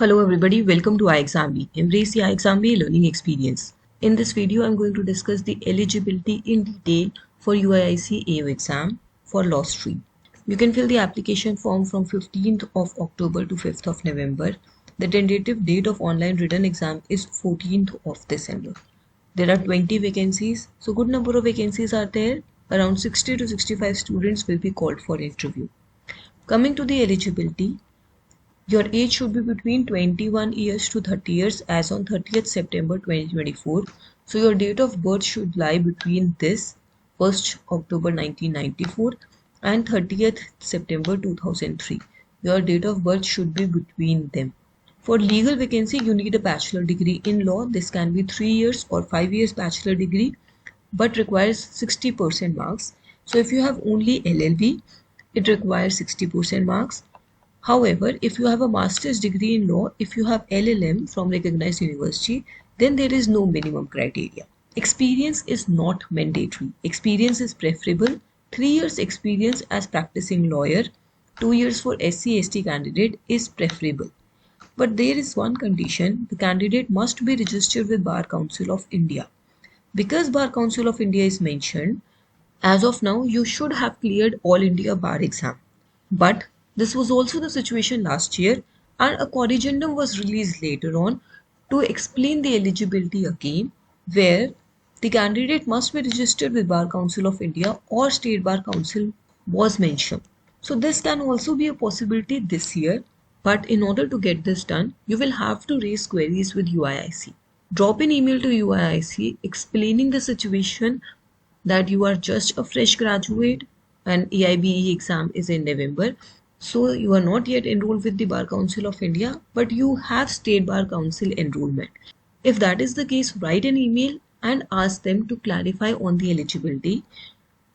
Hello everybody, welcome to iExamB. Embrace the iExamB learning experience. In this video, I'm going to discuss the eligibility in detail for UIIC AO exam for law stream. You can fill the application form from 15th of October to 5th of November. The tentative date of online written exam is 14th of December. There are 20 vacancies, so good number of vacancies are there. Around 60 to 65 students will be called for interview. Coming to the eligibility, your age should be between 21 years to 30 years as on 30th September 2024. So your date of birth should lie between this 1st October 1994 and 30th September 2003. Your date of birth should be between them. For legal vacancy, you need a bachelor degree in law. This can be 3 years or 5 years bachelor degree, but requires 60% marks. So if you have only LLB, it requires 60% marks. However, if you have a master's degree in law, if you have LLM from recognized university, then there is no minimum criteria. Experience is not mandatory. Experience is preferable. 3 years experience as practicing lawyer, 2 years for SC/ST candidate is preferable. But there is one condition: the candidate must be registered with Bar Council of India. Because Bar Council of India is mentioned, as of now, you should have cleared All India Bar exam. But this was also the situation last year, and a corrigendum was released later on to explain the eligibility again, where the candidate must be registered with Bar Council of India or State Bar Council was mentioned. So this can also be a possibility this year, but in order to get this done, you will have to raise queries with UIIC. Drop an email to UIIC explaining the situation that you are just a fresh graduate and EIBE exam is in November. So you are not yet enrolled with the Bar Council of India, but you have State Bar Council enrollment. If that is the case, write an email and ask them to clarify on the eligibility.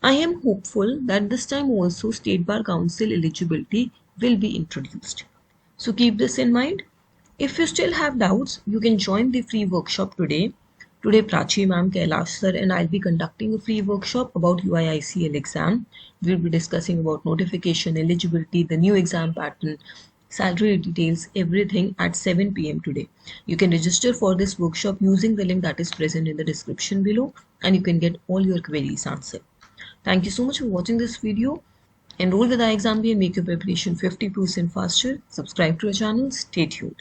I am hopeful that this time also State Bar Council eligibility will be introduced. So keep this in mind. If you still have doubts, you can join the free workshop today. Today, Prachi Ma'am, Kailash Sir and I'll be conducting a free workshop about UIICL exam. We'll be discussing about notification, eligibility, the new exam pattern, salary details, everything at 7 p.m. today. You can register for this workshop using the link that is present in the description below, and you can get all your queries answered. Thank you so much for watching this video. Enroll with iExamB and make your preparation 50% faster. Subscribe to our channel. Stay tuned.